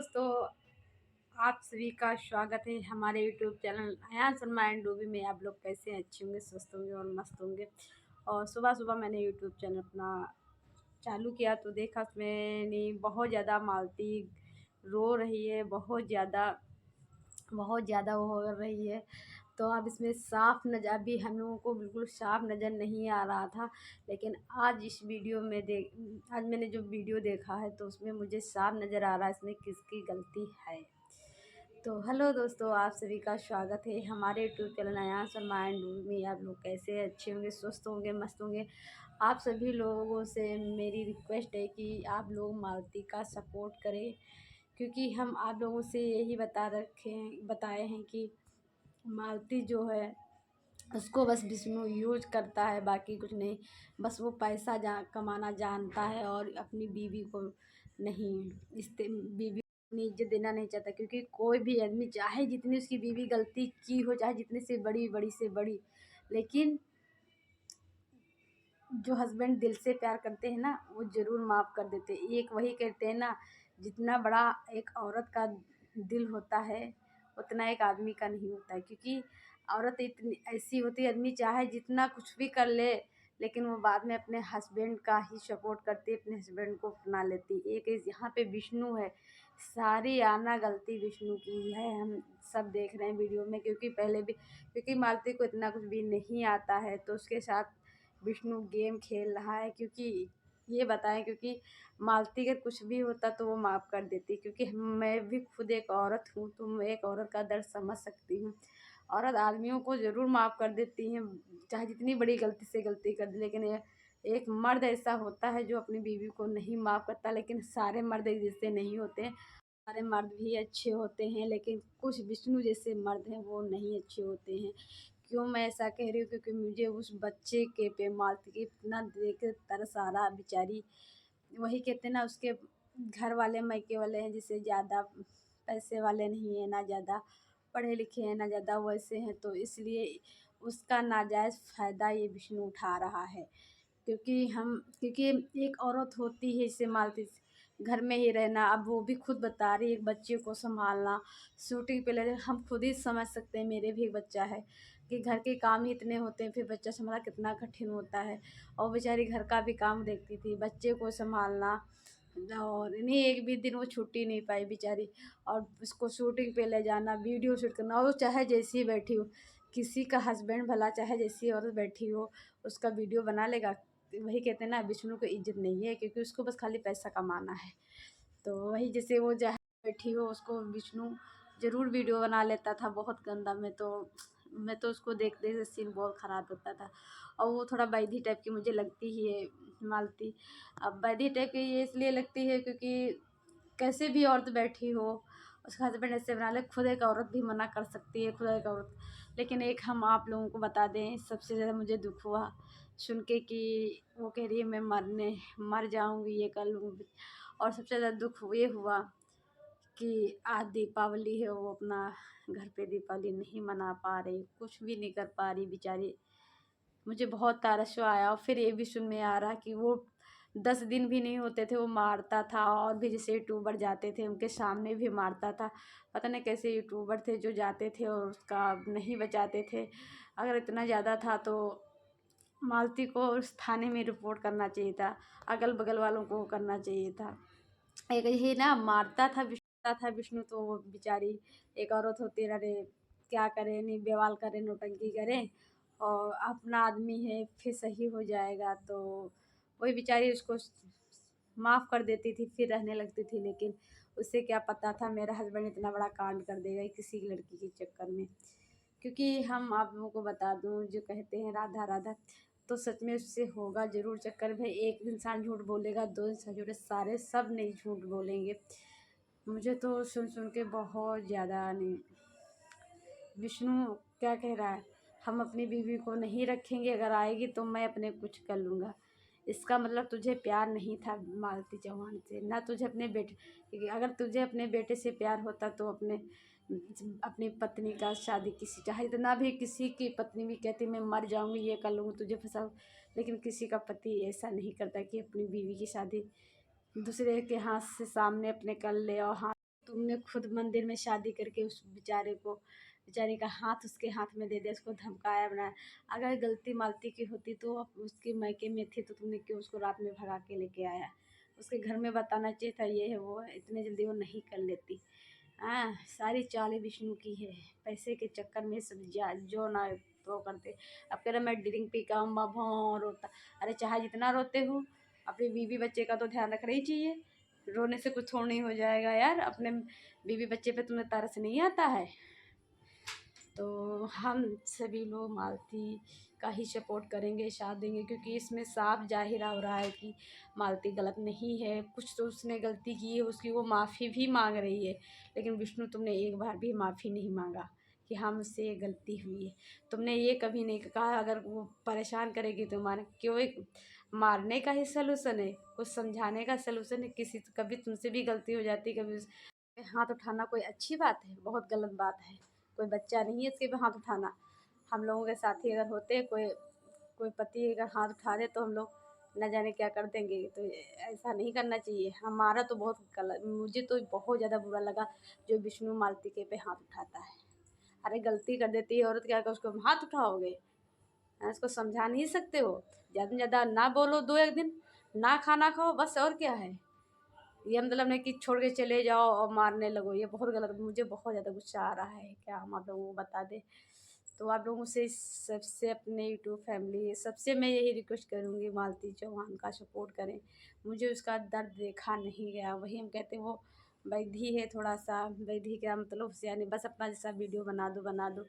दोस्तों, आप सभी का स्वागत है हमारे YouTube channel Ayan Sharma and डूबी में। आप लोग कैसे हैं? अच्छे होंगे, स्वस्थ होंगे और मस्त होंगे। और सुबह सुबह मैंने यूट्यूब चैनल अपना चालू किया तो देखा उसमें बहुत ज़्यादा मालती रो रही है, बहुत ज़्यादा वो हो रही है। तो अब इसमें साफ नज़र, अभी हम लोगों को बिल्कुल साफ नज़र नहीं आ रहा था, लेकिन आज इस वीडियो में आज मैंने जो वीडियो देखा है तो उसमें मुझे साफ नज़र आ रहा है इसमें किसकी गलती है। तो हेलो दोस्तों, आप सभी का स्वागत है हमारे YouTube channel Ayan Sharma and डूबी में। आप लोग कैसे हैं? अच्छे होंगे, स्वस्थ होंगे, मस्त होंगे। आप सभी लोगों से मेरी रिक्वेस्ट है कि आप लोग मालती का सपोर्ट करें, क्योंकि हम आप लोगों से यही बताए हैं कि मालती जो है उसको बस विष्णु यूज करता है, बाकी कुछ नहीं। बस वो पैसा कमाना जानता है और अपनी बीवी को नहीं, बीवी को इज्जत देना नहीं चाहता। क्योंकि कोई भी आदमी चाहे जितनी उसकी बीवी गलती की हो, चाहे जितनी से बड़ी बड़ी से बड़ी, लेकिन जो हस्बैंड दिल से प्यार करते हैं ना वो ज़रूर माफ़ कर देते हैं। एक वही कहते हैं ना, जितना बड़ा एक औरत का दिल होता है उतना एक आदमी का नहीं होता है। क्योंकि औरत इतनी ऐसी होती है, आदमी चाहे जितना कुछ भी कर ले लेकिन वो बाद में अपने हस्बैंड का ही सपोर्ट करती है, अपने हस्बैंड को अपना लेती है। एक इस यहाँ पे विष्णु है, सारी आना गलती विष्णु की है। हम सब देख रहे हैं वीडियो में, क्योंकि पहले भी क्योंकि मालती को इतना कुछ भी नहीं आता है तो उसके साथ विष्णु गेम खेल रहा है। क्योंकि ये बताएं, क्योंकि मालती का कुछ भी होता तो वो माफ़ कर देती। क्योंकि मैं भी खुद एक औरत हूँ तो मैं एक औरत का दर्द समझ सकती हूँ। औरत आदमियों को ज़रूर माफ़ कर देती हैं, चाहे जितनी बड़ी गलती से गलती कर दे। लेकिन ये एक मर्द ऐसा होता है जो अपनी बीवी को नहीं माफ़ करता। लेकिन सारे मर्द एक जैसे नहीं होते हैं, सारे मर्द भी अच्छे होते हैं, लेकिन कुछ विष्णु जैसे मर्द हैं वो नहीं अच्छे होते हैं। क्यों मैं ऐसा कह रही हूँ? क्योंकि मुझे उस बच्चे के पे मालती के इतना देख के तरस आ रहा। बेचारी, वही कहते हैं ना, उसके घर वाले मायके वाले हैं जिससे ज़्यादा पैसे वाले नहीं है, ना ज़्यादा पढ़े लिखे हैं, ना ज़्यादा वैसे हैं, तो इसलिए उसका नाजायज़ फ़ायदा ये विष्णु उठा रहा है। क्योंकि एक औरत होती है जैसे मालती, घर में ही रहना। अब वो भी खुद बता रही है एक बच्चे को संभालना, शूटिंग पे ले हम खुद ही समझ सकते हैं, मेरे भी एक बच्चा है, कि घर के काम ही इतने होते हैं, फिर बच्चा संभालना कितना कठिन होता है। और बेचारी घर का भी काम देखती थी, बच्चे को संभालना, और इन्हीं एक भी दिन वो छुट्टी नहीं पाई बेचारी। और उसको शूटिंग पे ले जाना, वीडियो शूट करना, और वो चाहे जैसी ही बैठी हो, किसी का हस्बैंड भला चाहे जैसी औरत बैठी हो उसका वीडियो बना लेगा। वही कहते हैं ना, विष्णु को इज्जत नहीं है, क्योंकि उसको बस खाली पैसा कमाना है। तो वही जैसे वो जहाँ बैठी हो उसको विष्णु ज़रूर वीडियो बना लेता था बहुत गंदा। मैं तो उसको देखते ही सीन बहुत ख़राब लगता था। और वो थोड़ा बैधी टाइप की मुझे लगती ही है मालती। अब बैधी टाइप की ये इसलिए लगती है क्योंकि कैसे भी औरत बैठी हो, उसका हस्बैंड ऐसे बना ले, खुद एक औरत भी मना कर सकती है, खुद एक औरत। लेकिन एक हम आप लोगों को बता दें, सबसे ज़्यादा मुझे दुख हुआ सुन के कि वो कह रही है मैं मर जाऊँगी, ये कर लूँगी। और सबसे ज़्यादा दुख ये हुआ कि आज दीपावली है, वो अपना घर पे दीपावली नहीं मना पा रही, कुछ भी नहीं कर पा रही बेचारी। मुझे बहुत तरस आया। और फिर ये भी सुन में आ रहा कि वो 10 दिन भी नहीं होते थे वो मारता था, और भी जैसे यूट्यूबर जाते थे उनके सामने भी मारता था। पता नहीं कैसे यूट्यूबर थे जो जाते थे और उसका नहीं बचाते थे। अगर इतना ज़्यादा था तो मालती को उस थाने में रिपोर्ट करना चाहिए था, अगल बगल वालों को करना चाहिए था। एक यही ना मारता था विष्णु, तो वो बेचारी एक औरत होती रहे, क्या करे, नहीं बवाल करे, नौटंकी करे, और अपना आदमी है फिर सही हो जाएगा। तो वही बेचारी उसको माफ़ कर देती थी, फिर रहने लगती थी। लेकिन उसे क्या पता था मेरा हस्बैंड इतना बड़ा कांड कर देगा किसी लड़की के चक्कर में। क्योंकि हम आप लोगों को बता दूं, जो कहते हैं राधा राधा, तो सच में उससे होगा ज़रूर चक्कर। भाई एक इंसान झूठ बोलेगा, दो इंसान झूठे, सारे सब नहीं झूठ बोलेंगे। मुझे तो सुन सुन के बहुत ज़्यादा नहीं। विष्णु क्या कह रहा है, हम अपनी बीवी को नहीं रखेंगे, अगर आएगी तो मैं अपने कुछ कर लूँगा। इसका मतलब तुझे प्यार नहीं था मालती चौहान से, ना तुझे अपने बेटे, क्योंकि अगर तुझे अपने बेटे से प्यार होता तो अपनी पत्नी का शादी, किसी चाहे इतना भी किसी की पत्नी भी कहती मैं मर जाऊंगी, ये कर लूँगी, तुझे फंसा। लेकिन किसी का पति ऐसा नहीं करता कि अपनी बीवी की शादी दूसरे के हाथ से सामने अपने कर ले और हाथ तुमने खुद मंदिर में शादी करके उस बेचारे का हाथ उसके हाथ में दे दिया, उसको धमकाया बनाया। अगर गलती मालती की होती तो अब उसके मायके में थी तो तुमने क्यों उसको रात में भगा के लेके आया? उसके घर में बताना चाहिए था ये है वो है, इतने जल्दी वो नहीं कर लेती। हाँ, सारी चालें विष्णु की है, पैसे के चक्कर में सब जो ना तो करते। अब कह रहे मैं ड्रिंक पी का अम्मा भौं रोता। अरे चाहे जितना रोते हो, अपनी बीवी बच्चे का तो ध्यान रखना ही चाहिए। रोने से कुछ थोड़ा नहीं हो जाएगा यार। अपने बीवी बच्चे पे तुम्हें तरस नहीं आता है? तो हम सभी लोग मालती का ही सपोर्ट करेंगे, साथ देंगे, क्योंकि इसमें साफ जाहिर हो रहा है कि मालती गलत नहीं है। कुछ तो उसने गलती की है, उसकी वो माफ़ी भी मांग रही है। लेकिन विष्णु तुमने एक बार भी माफ़ी नहीं मांगा कि हाँ मुझसे ये गलती हुई है। तुमने ये कभी नहीं कहा अगर वो परेशान करेगी तो मारे क्यों? एक मारने का ही सलूशन है, कुछ समझाने का सलूशन है? किसी कभी तुमसे भी गलती हो जाती, कभी हाथ उठाना कोई अच्छी बात है? बहुत गलत बात है। कोई बच्चा नहीं है इसके पे हाथ उठाना। हम लोगों के साथी अगर होते कोई कोई पति अगर हाथ उठा दे तो हम लोग न जाने क्या कर देंगे। तो ऐसा नहीं करना चाहिए। हमारा तो बहुत गलत, मुझे तो बहुत ज़्यादा बुरा लगा जो विष्णु मालती के पे हाथ उठाता है। अरे गलती कर देती है औरत, क्या कर उसको हाथ उठाओगे? इसको समझा नहीं सकते हो? ज़्यादा से ज़्यादा ना बोलो, दो एक दिन ना खाना खाओ, बस। और क्या है? ये मतलब नहीं कि छोड़ के चले जाओ और मारने लगो, ये बहुत गलत। मुझे बहुत ज़्यादा गुस्सा आ रहा है, क्या हम आप लोगों को बता दें। तो आप लोगों से सबसे अपने यूट्यूब फैमिली सबसे मैं यही रिक्वेस्ट करूँगी, मालती चौहान का सपोर्ट करें। मुझे उसका दर्द देखा नहीं गया। वही हम कहते हैं वो वैधी है, थोड़ा सा वैधी का मतलब यानी बस अपना जैसा वीडियो बना दो।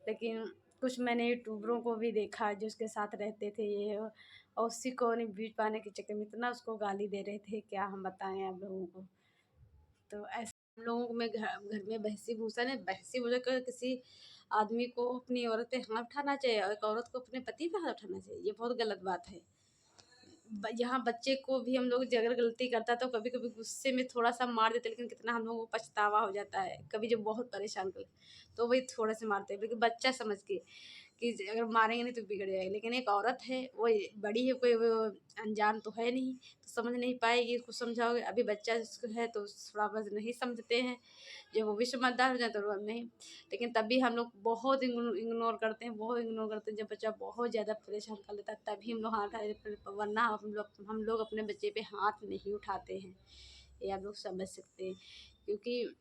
लेकिन कुछ मैंने यूट्यूबरों को भी देखा जो उसके साथ रहते थे ये, और उसी को नहीं व्यूज पाने के चक्कर में इतना उसको गाली दे रहे थे, क्या हम बताएं आप लोगों को। तो ऐसे हम लोगों में घर में बहसी भूषण है, बहसी भूषण कर किसी आदमी को अपनी औरत पे हाथ उठाना चाहिए और एक औरत को अपने पति पे हाथ उठाना चाहिए, ये बहुत गलत बात है। यहाँ बच्चे को भी हम लोग अगर गलती करता है तो कभी कभी गुस्से में थोड़ा सा मार देते, लेकिन कितना हम लोगों को पछतावा हो जाता है कभी जब बहुत परेशान कर तो वही थोड़े से मारते हैं, लेकिन बच्चा समझ के कि अगर मारेंगे नहीं तो बिगड़ जाएगी। लेकिन एक औरत है वो बड़ी है, कोई वो अनजान तो है नहीं, तो समझ नहीं पाएगी, उसको समझाओगे। अभी बच्चा है तो थोड़ा बहुत नहीं समझते हैं, जब वो भी समझदार हो जाए तो अब नहीं। लेकिन तब भी हम लोग बहुत इग्नोर करते हैं, बहुत इग्नोर करते हैं। जब बच्चा बहुत ज़्यादा परेशान कर लेता है तभी हम लोग हाथ उठा देते हैं, वरना हम लोग अपने बच्चे पे हाथ नहीं उठाते हैं। ये आप लोग समझ सकते हैं। क्योंकि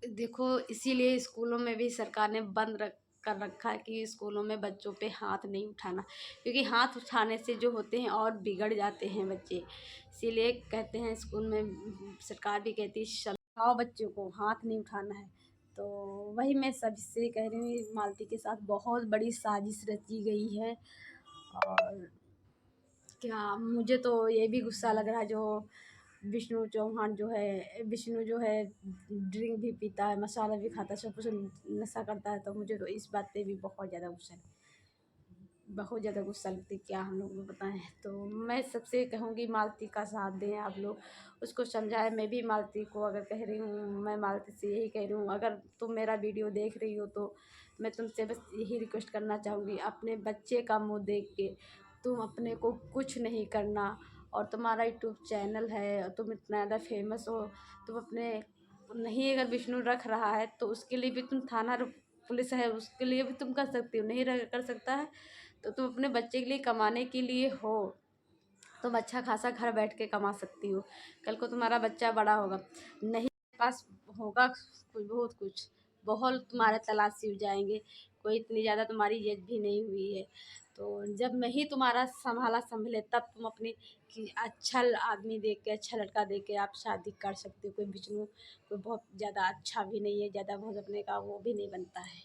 देखो इसीलिए स्कूलों में भी सरकार ने बंद कर रखा है कि स्कूलों में बच्चों पे हाथ नहीं उठाना, क्योंकि हाथ उठाने से जो होते हैं और बिगड़ जाते हैं बच्चे। इसीलिए कहते हैं स्कूल में, सरकार भी कहती है समझाओ बच्चों को हाथ नहीं उठाना है। तो वही मैं सबसे कह रही हूँ, मालती के साथ बहुत बड़ी साजिश रची गई है। और क्या मुझे तो ये भी गुस्सा लग रहा है जो विष्णु जो है ड्रिंक भी पीता है, मसाला भी खाता है, सब कुछ नशा करता है। तो मुझे तो इस बात पे भी बहुत ज़्यादा गुस्सा, बहुत ज़्यादा गुस्सा लगती है, क्या हम लोग को बताएं। तो मैं सबसे कहूँगी मालती का साथ दें आप लोग, उसको समझाएं। मैं भी मालती को अगर कह रही हूँ, मैं मालती से यही कह रही हूँ, अगर तुम मेरा वीडियो देख रही हो तो मैं तुमसे बस यही रिक्वेस्ट करना चाहूँगी, अपने बच्चे का मुँह देख के तुम अपने को कुछ नहीं करना। और तुम्हारा यूट्यूब चैनल है, तुम इतना ज़्यादा फेमस हो, तुम अपने नहीं अगर विष्णु रख रहा है तो उसके लिए भी तुम थाना पुलिस है उसके लिए भी तुम कर सकती हो। नहीं कर सकता है तो तुम अपने बच्चे के लिए कमाने के लिए हो, तुम अच्छा खासा घर बैठ के कमा सकती हो। कल को तुम्हारा बच्चा बड़ा होगा, नहीं पास होगा कुछ, बहुत तुम्हारे तलाशी हो जाएंगे। कोई इतनी ज़्यादा तुम्हारी एज भी नहीं हुई है। तो जब नहीं तुम्हारा संभाला संभले तब तुम अपनी कि अच्छा आदमी देख के, अच्छा लड़का देख के आप शादी कर सकते हो। कोई विष्णु कोई बहुत ज़्यादा अच्छा भी नहीं है, ज़्यादा बहुत अपने का वो भी नहीं बनता है,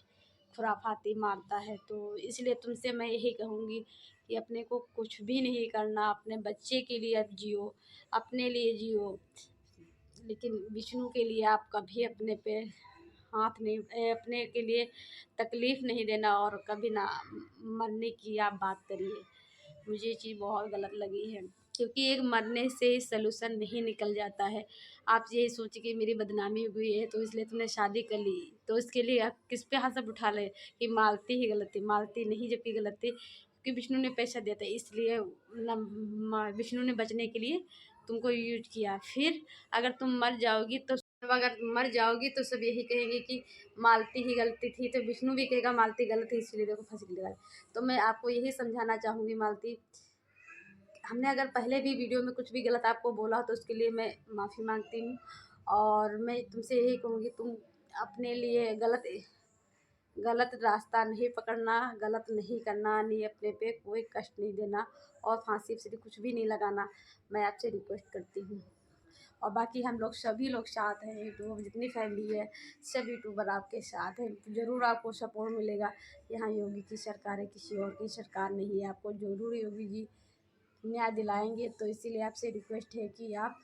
खुराफाती मारता है। तो इसलिए तुमसे मैं यही कहूँगी कि अपने को कुछ भी नहीं करना, अपने बच्चे के लिए अब जियो, अपने लिए जियो। लेकिन विष्णु के लिए आप कभी अपने पे हाथ नहीं अपने के लिए तकलीफ़ नहीं देना, और कभी ना मरने की आप बात करिए। मुझे ये चीज़ बहुत गलत लगी है, क्योंकि एक मरने से सलूशन नहीं निकल जाता है। आप यही सोचिए कि मेरी बदनामी हुई है तो इसलिए तुमने शादी कर ली, तो इसके लिए आप किस पे हाथ सब उठा ले कि मालती ही गलत थी? मालती नहीं जबकि गलत थी, क्योंकि विष्णु ने पैसा दिया था इसलिए विष्णु ने बचने के लिए तुमको यूज किया। फिर अगर तुम मर जाओगी तो अब अगर मर जाओगी तो सब यही कहेंगे कि मालती ही गलती थी, तो विष्णु भी कहेगा मालती गलत थी इसलिए देखो फांसी लगा। तो मैं आपको यही समझाना चाहूँगी मालती, हमने अगर पहले भी वीडियो में कुछ भी गलत आपको बोला तो उसके लिए मैं माफ़ी मांगती हूँ। और मैं तुमसे यही कहूँगी, तुम अपने लिए गलत गलत रास्ता नहीं पकड़ना, गलत नहीं करना, नहीं अपने पे कोई कष्ट नहीं देना और फांसी से कुछ भी नहीं लगाना, मैं आपसे रिक्वेस्ट करती हूँ। और बाकी हम लोग सभी लोग साथ हैं, यूट्यूब जितनी फैमिली है सब यूट्यूबर आपके साथ हैं, ज़रूर आपको सपोर्ट मिलेगा। यहाँ योगी की सरकार है, किसी और की सरकार नहीं है, आपको ज़रूर योगी जी न्याय दिलाएंगे। तो इसीलिए आपसे रिक्वेस्ट है कि आप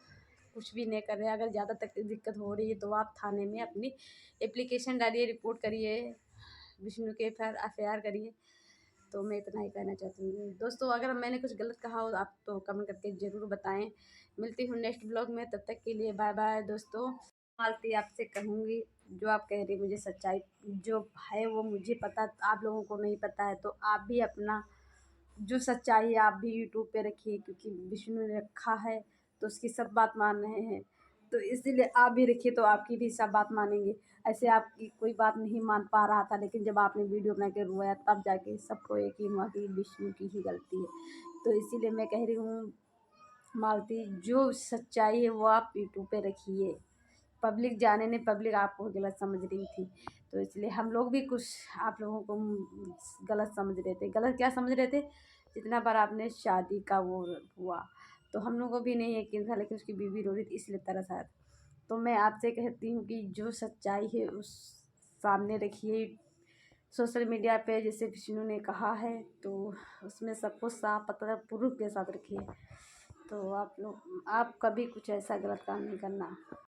कुछ भी नहीं कर रहे, अगर ज़्यादा तक दिक्कत हो रही है तो आप थाने में अपनी एप्लीकेशन डालिए, रिपोर्ट करिए, विष्णु के एफ आई आर करिए। तो मैं इतना ही कहना चाहती हूँ दोस्तों। अगर मैंने कुछ गलत कहा हो आप तो कमेंट करके ज़रूर बताएं। मिलती हूँ नेक्स्ट ब्लॉग में, तब तक के लिए बाय बाय दोस्तों। मालती आपसे कहूँगी, जो आप कह रही मुझे सच्चाई जो है वो मुझे पता, आप लोगों को नहीं पता है, तो आप भी अपना जो सच्चाई है आप भी यूट्यूब पे रखिए, क्योंकि विष्णु ने रखा है तो उसकी सब बात मान रहे हैं, तो इसीलिए आप भी रखिए तो आपकी भी सब बात मानेंगे। ऐसे आपकी कोई बात नहीं मान पा रहा था, लेकिन जब आपने वीडियो बना के रोया तब जाके सबको यकीन हुआ कि विष्णु की ही गलती है। तो इसीलिए मैं कह रही हूँ मालती, जो सच्चाई है वो आप यूट्यूब पे रखिए। पब्लिक जाने ने, पब्लिक आपको गलत समझ रही थी, तो इसलिए हम लोग भी कुछ आप लोगों को गलत समझ रहे थे। गलत क्या समझ रहे थे, जितना बार आपने शादी का वो हुआ तो हम लोगों को भी नहीं यकीन था, लेकिन उसकी बीवी रो रही थी इसलिए तरस आया था। तो मैं आपसे कहती हूँ कि जो सच्चाई है उस सामने रखिए सोशल मीडिया पे, जैसे विष्णु ने कहा है तो उसमें सब कुछ साफ पता प्रूफ के साथ रखिए। तो आप लोग, आप कभी कुछ ऐसा गलत काम नहीं करना।